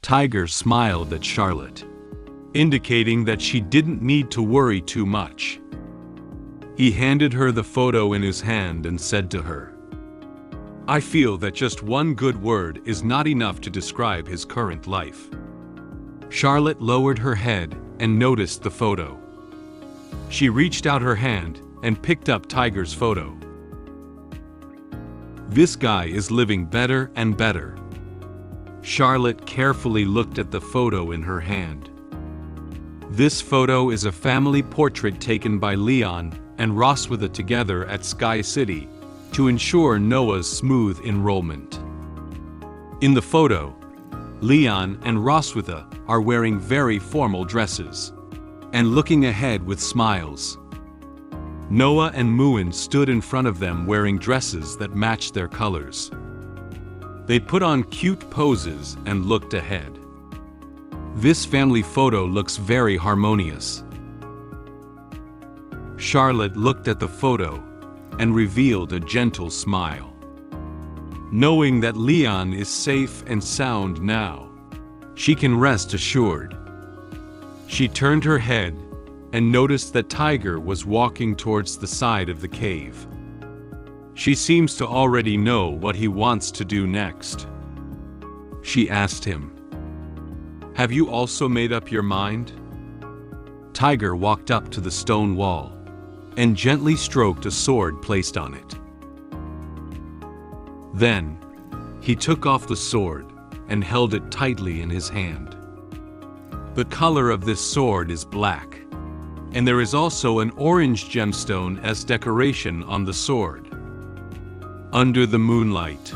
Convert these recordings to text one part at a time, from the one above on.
Tiger smiled at Charlotte, indicating that she didn't need to worry too much. He handed her the photo in his hand and said to her, "I feel that just one good word is not enough to describe his current life." Charlotte lowered her head and noticed the photo. She reached out her hand and picked up Tiger's photo. "This guy is living better and better." Charlotte carefully looked at the photo in her hand. This photo is a family portrait taken by Leon and Roswitha together at Sky City to ensure Noah's smooth enrollment. In the photo, Leon and Roswitha are wearing very formal dresses and looking ahead with smiles. Noah and Muin stood in front of them wearing dresses that matched their colors. They put on cute poses and looked ahead. This family photo looks very harmonious. Charlotte looked at the photo and revealed a gentle smile. Knowing that Leon is safe and sound now, she can rest assured. She turned her head and noticed that Tiger was walking towards the side of the cave. She seems to already know what he wants to do next. She asked him, "Have you also made up your mind?" Tiger walked up to the stone wall and gently stroked a sword placed on it. Then, he took off the sword and held it tightly in his hand. The color of this sword is black, and there is also an orange gemstone as decoration on the sword. Under the moonlight,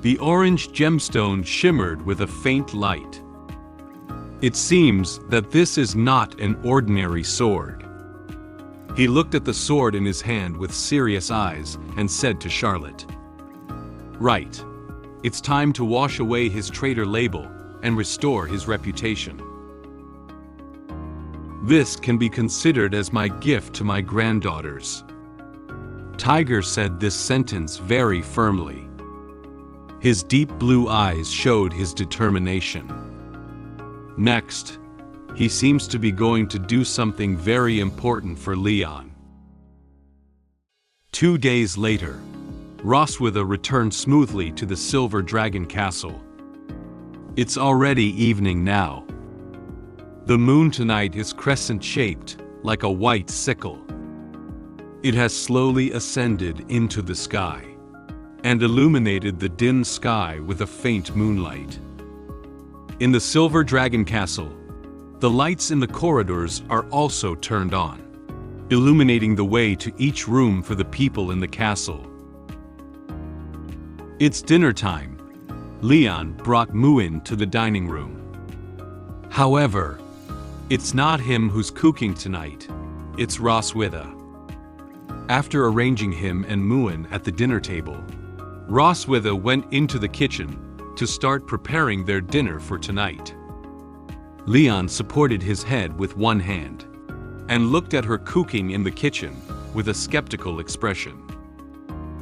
the orange gemstone shimmered with a faint light. It seems that this is not an ordinary sword. He looked at the sword in his hand with serious eyes and said to Charlotte, "Right. It's time to wash away his traitor label and restore his reputation. This can be considered as my gift to my granddaughters." Tiger said this sentence very firmly. His deep blue eyes showed his determination. Next, he seems to be going to do something very important for Leon. 2 days later, Roswitha returned smoothly to the Silver Dragon Castle. It's already evening now. The moon tonight is crescent-shaped, like a white sickle. It has slowly ascended into the sky and illuminated the dim sky with a faint moonlight. In the Silver Dragon Castle, the lights in the corridors are also turned on, illuminating the way to each room for the people in the castle. It's dinner time. Leon brought Muin to the dining room. However, it's not him who's cooking tonight, it's Roswitha. After arranging him and Muin at the dinner table, Roswitha went into the kitchen to start preparing their dinner for tonight. Leon supported his head with one hand and looked at her cooking in the kitchen with a skeptical expression.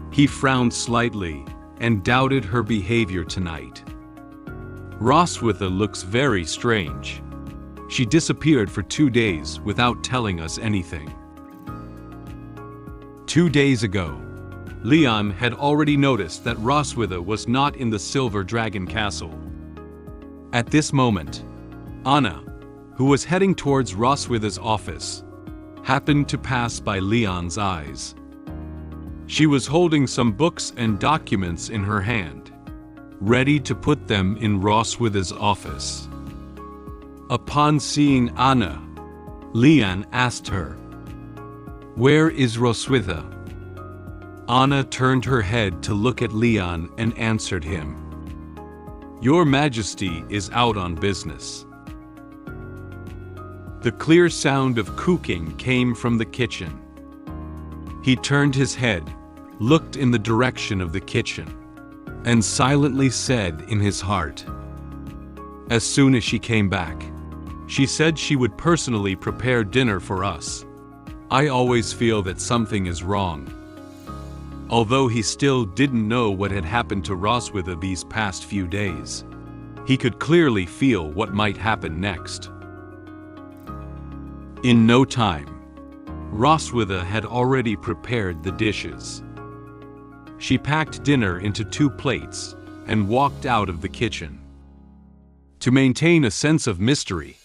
He frowned slightly and doubted her behavior tonight. Roswitha looks very strange. She disappeared for 2 days without telling us anything. 2 days ago, Leon had already noticed that Roswitha was not in the Silver Dragon Castle. At this moment, Anna, who was heading towards Roswitha's office, happened to pass by Leon's eyes. She was holding some books and documents in her hand, ready to put them in Roswitha's office. Upon seeing Anna, Leon asked her, "Where is Roswitha?" Anna turned her head to look at Leon and answered him, "Your Majesty is out on business." The clear sound of cooking came from the kitchen. He turned his head, looked in the direction of the kitchen, and silently said in his heart, "As soon as she came back, she said she would personally prepare dinner for us. I always feel that something is wrong." Although he still didn't know what had happened to Roswitha these past few days, He could clearly feel what might happen next. In no time, Roswitha had already prepared the dishes. She packed dinner into 2 plates and walked out of the kitchen. To maintain a sense of mystery,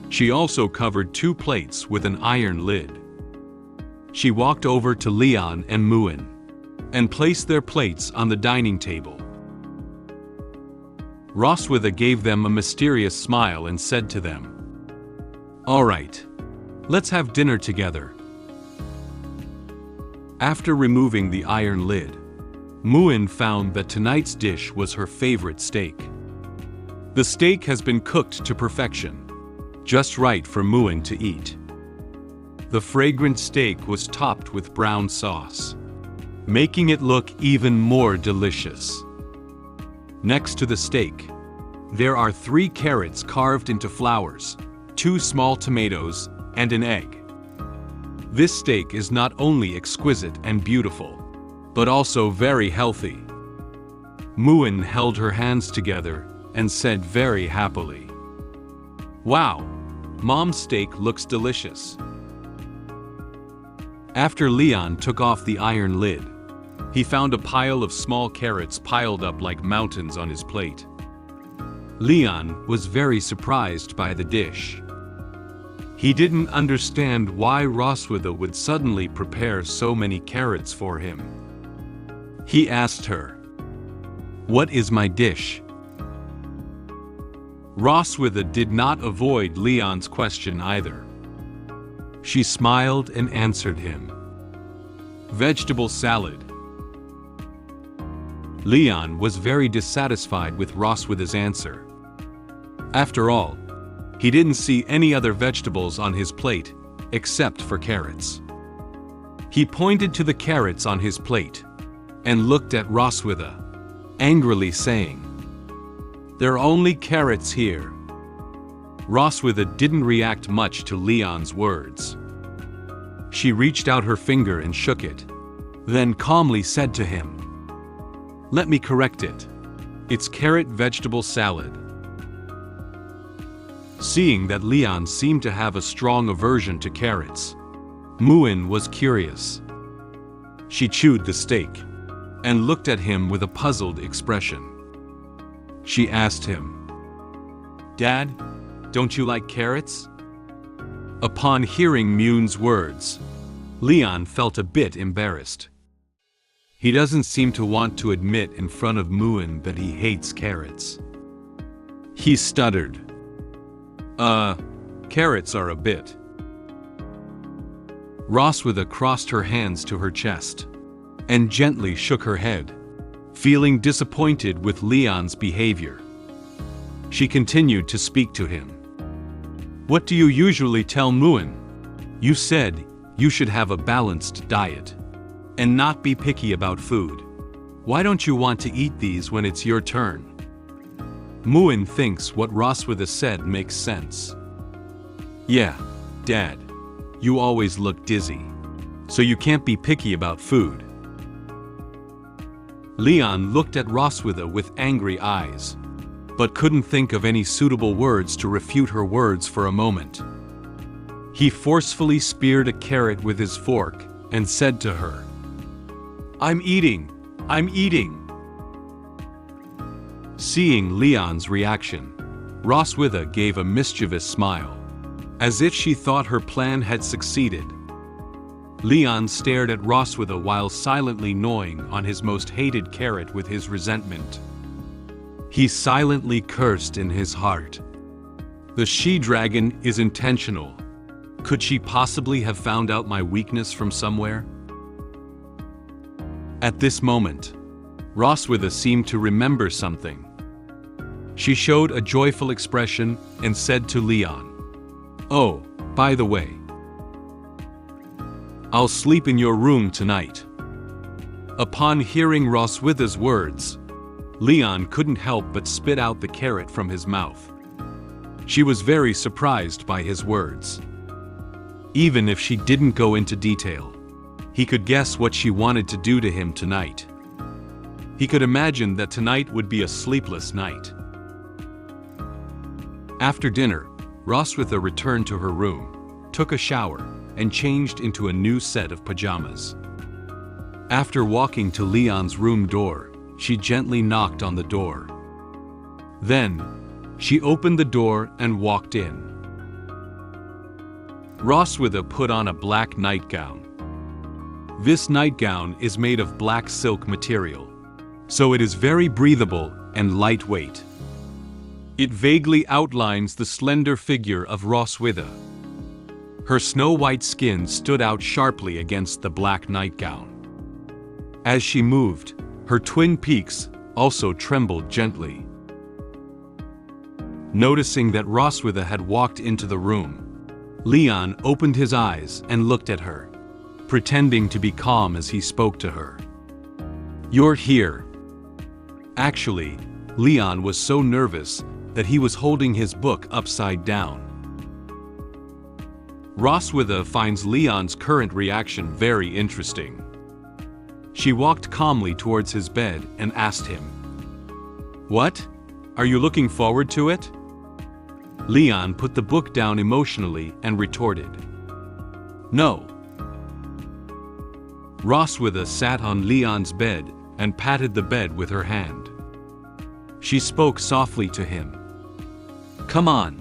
she also covered 2 plates with an iron lid. She walked over to Leon and Muin and placed their plates on the dining table. Roswitha gave them a mysterious smile and said to them, "All right, let's have dinner together." After removing the iron lid, Muin found that tonight's dish was her favorite steak. The steak has been cooked to perfection, just right for Muin to eat. The fragrant steak was topped with brown sauce, making it look even more delicious. Next to the steak, there are 3 carrots carved into flowers, 2 small tomatoes, and an egg. This steak is not only exquisite and beautiful, but also very healthy. Muin held her hands together and said very happily, "Wow, Mom's steak looks delicious." After Leon took off the iron lid, he found a pile of small carrots piled up like mountains on his plate. Leon was very surprised by the dish. He didn't understand why Roswitha would suddenly prepare so many carrots for him. He asked her, "What is my dish?" Roswitha did not avoid Leon's question either. She smiled and answered him, "Vegetable salad." Leon was very dissatisfied with Roswitha's answer. After all, he didn't see any other vegetables on his plate except for carrots. He pointed to the carrots on his plate and looked at Roswitha, angrily saying, "There are only carrots here." Roswitha didn't react much to Leon's words. She reached out her finger and shook it, then calmly said to him, "Let me correct it. It's carrot vegetable salad." Seeing that Leon seemed to have a strong aversion to carrots, Muin was curious. She chewed the steak and looked at him with a puzzled expression. She asked him, "Dad, don't you like carrots?" Upon hearing Muin's words, Leon felt a bit embarrassed. He doesn't seem to want to admit in front of Muin that he hates carrots. He stuttered, Carrots are a bit." Roswitha crossed her hands to her chest and gently shook her head, feeling disappointed with Leon's behavior. She continued to speak to him. "What do you usually tell Muin? You said you should have a balanced diet and not be picky about food. Why don't you want to eat these when it's your turn?" Muin thinks what Roswitha said makes sense. "Yeah, Dad, you always look dizzy, so you can't be picky about food." Leon looked at Roswitha with angry eyes, but couldn't think of any suitable words to refute her words for a moment. He forcefully speared a carrot with his fork and said to her, I'm eating! Seeing Leon's reaction, Roswitha gave a mischievous smile, as if she thought her plan had succeeded. Leon stared at Roswitha while silently gnawing on his most hated carrot with his resentment. He silently cursed in his heart. The she-dragon is intentional. Could she possibly have found out my weakness from somewhere? At this moment, Roswitha seemed to remember something. She showed a joyful expression and said to Leon, "Oh, by the way, I'll sleep in your room tonight." Upon hearing Roswitha's words, Leon couldn't help but spit out the carrot from his mouth. She was very surprised by his words. Even if she didn't go into detail, he could guess what she wanted to do to him tonight. He could imagine that tonight would be a sleepless night. After dinner, Roswitha returned to her room, took a shower, and changed into a new set of pajamas. After walking to Leon's room door, she gently knocked on the door. Then, she opened the door and walked in. Roswitha put on a black nightgown. This nightgown is made of black silk material, so it is very breathable and lightweight. It vaguely outlines the slender figure of Roswitha. Her snow-white skin stood out sharply against the black nightgown. As she moved, her twin peaks also trembled gently. Noticing that Roswitha had walked into the room, Leon opened his eyes and looked at her, pretending to be calm as he spoke to her. "You're here." Actually, Leon was so nervous that he was holding his book upside down. Roswitha finds Leon's current reaction very interesting. She walked calmly towards his bed and asked him, "What? Are you looking forward to it?" Leon put the book down emotionally and retorted, "No." Roswitha sat on Leon's bed and patted the bed with her hand. She spoke softly to him. "Come on,